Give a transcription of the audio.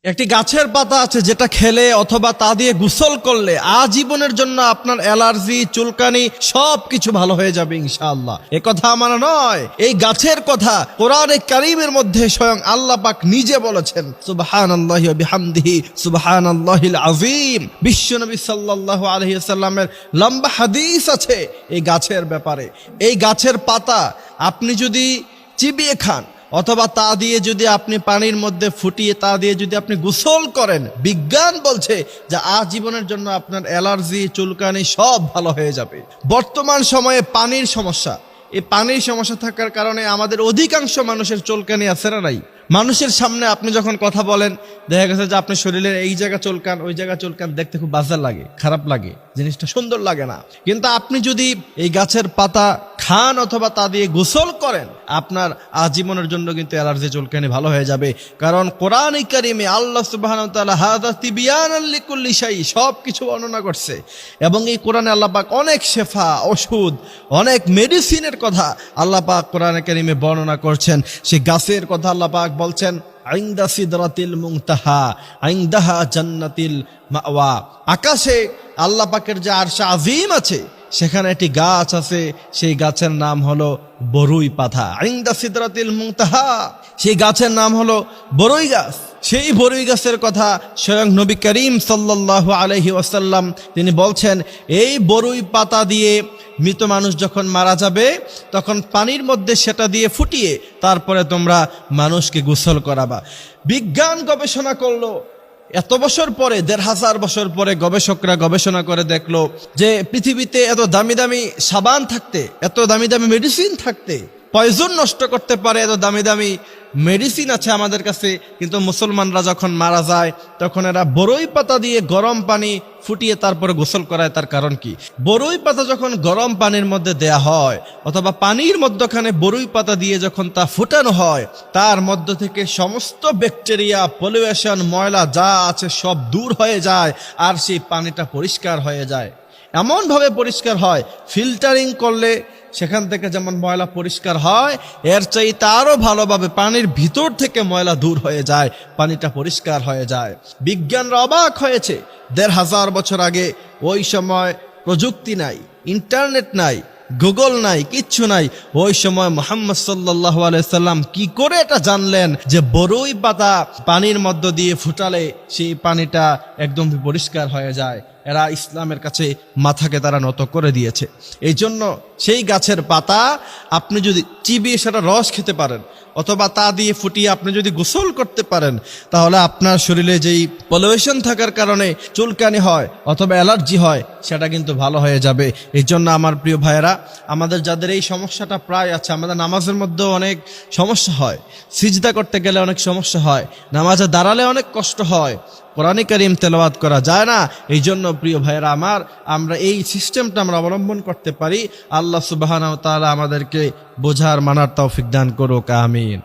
একটি গাছের পাতা আছে যেটা খেলে অথবা তা দিয়ে গোসল করলে আজীবনের জন্য আপনার অ্যালার্জি, চুলকানি সবকিছু ভালো হয়ে যাবে ইনশাআল্লাহ। এ কথা আমার নয়, এই গাছের কথা কোরআনে কারীমের মধ্যে স্বয়ং আল্লাহ পাক নিজে বলেছেন। সুবহানাল্লাহি ওয়া বিহামদিহি সুবহানাল্লাহিল আযীম। বিশ্বনবী সাল্লাল্লাহু আলাইহি ওয়াসাল্লামের লম্বা হাদিস আছে এই গাছের ব্যাপারে। এই গাছের পাতা আপনি যদি চিবিয়ে খান অথবা তা দিয়ে যদি আপনি পানির মধ্যে ফুটিয়ে তা দিয়ে যদি আপনি গোসল করেন, বিজ্ঞান বলছে যে আজীবনের জন্য আপনার অ্যালার্জি, চুলকানি সব ভালো হয়ে যাবে। বর্তমান সময়ে পানির সমস্যা, এই পানির সমস্যা থাকার কারণে আমাদের অধিকাংশ মানুষের চুলকানি আছে না নাই? মানুষের সামনে আপনি যখন কথা বলেন দেখা গেছে যে আপনার শরীরের এই জায়গা চুলকান, ওই জায়গা চুলকান, দেখতে খুব বাজে লাগে, খারাপ লাগে, জিনিসটা সুন্দর লাগে না। কিন্তু আপনি যদি এই গাছের পাতা খান অথবা তা দিয়ে গোসল করেন, আপনার আজীবনের জন্য কিন্তু অ্যালার্জি, চুলকানি ভালো হয়ে যাবে। কারণ কোরআনে কারীমে আল্লাহ সুবহানাহু ওয়া তাআলা হাযা তিবয়ানান লিকুল্লি শাই সবকিছু বর্ণনা করছে। এবং এই কোরআনে আল্লাহ পাক অনেক শেফা, ওষুধ, অনেক মেডিসিনের কথা আল্লাহ পাক কোরআনে কারীমে বর্ণনা করছেন। সেই গাছের কথা আল্লাহ পাক বলছেন ইনদা সিদরাতিল মুনতাহা ইনদাহা জান্নাতিল মাওয়া। আকাশে আল্লাহ পাকের যে আরশ আযীম আছে সেখানে একটি গাছ আছে, সেই গাছের নাম হলো বরুই পাতা। ইনদা সিদরাতিল মুনতাহা, সেই গাছের নাম হলো বরুই গাছ। সেই বরুই গাছের কথা স্বয়ং নবী করিম সাল্লাল্লাহু আলাইহি ওয়াসাল্লাম তিনি বলছেন, এই বরুই পাতা দিয়ে মৃত মানুষ যখন মারা যাবে তখন পানির মধ্যে সেটা দিয়ে ফুটিয়ে তারপরে তোমরা মানুষকে গোসল করাবা। বিজ্ঞান গবেষণা করলো, এত বছর পরে, ১৫০০ বছর পরে গবেষকরা গবেষণা করে দেখলো যে পৃথিবীতে এত দামি দামি সাবান থাকতে, এত দামি দামি মেডিসিন থাকতে, পয়জন নষ্ট করতে পারে এত দামি দামি মেডিসিন আছে আমাদের কাছে, কিন্তু মুসলমানরা যখন মারা যায় তখন এরা বরুই পাতা দিয়ে গরম পানি ফুটিয়ে তারপরে গোসল করায়। তার কারণ কি? বরুই পাতা যখন গরম পানির মধ্যে দেয়া হয় অথবা পানির মধ্যখানে বরুই পাতা দিয়ে যখন তা ফুটানো হয়, তার মধ্য থেকে সমস্ত ব্যাকটেরিয়া, পলিউশন, ময়লা যা আছে সব দূর হয়ে যায় আর সেই পানিটা পরিষ্কার হয়ে যায়। এমনভাবে পরিষ্কার হয়, ফিল্টারিং করলে সেখান থেকে যেমন ময়লা পরিষ্কার হয়, এর চাইতে আরো ভালোভাবে পানির ভিতর থেকে ময়লা দূর হয়ে যায়, পানিটা পরিষ্কার হয়ে যায়। বিজ্ঞানরা অবাক হয়েছে, ১৫০০ বছর আগে ওই সময় প্রযুক্তি নাই, ইন্টারনেট নাই, গুগল নাই, কিচ্ছু নাই। ওই সময় মুহাম্মদ সাল্লাল্লাহু আলাইহি সাল্লাম কি করে এটা জানলেন যে বরুই পাতা পানির মধ্য দিয়ে ফুটালে সেই পানিটা একদম পরিষ্কার হয়ে যায়? এরা ইসলামের কাছে মাথাকে তারা নত করে দিয়েছে। এই জন্য সেই গাছের পাতা আপনি যদি চিবিয়ে সেটা রস খেতে পারেন অথবা তা দিয়ে ফুটিয়ে আপনি যদি গোসল করতে পারেন, তাহলে আপনার শরীরে যেই পলিউশন থাকার কারণে চুলকানি হয় অথবা অ্যালার্জি হয় সেটা কিন্তু ভালো হয়ে যাবে। এই জন্য আমার প্রিয় ভাইয়েরা, আমাদের যাদের এই সমস্যাটা প্রায় আছে, আমাদের নামাজের মধ্যেও অনেক সমস্যা হয়, সিজদা করতে গেলে অনেক সমস্যা হয়, নামাজে দাঁড়ালে অনেক কষ্ট হয়, কোরআনে কারীম তেলাওয়াত করা যায় না। এই জন্য প্রিয় ভাইয়েরা আমার, আমরা এই সিস্টেমটা আমরা অবলম্বন করতে পারি। আল্লাহ সুবহানাহু ওয়া তাআলা আমাদেরকে বোঝার, মানার তৌফিক দান করুক। আমিন।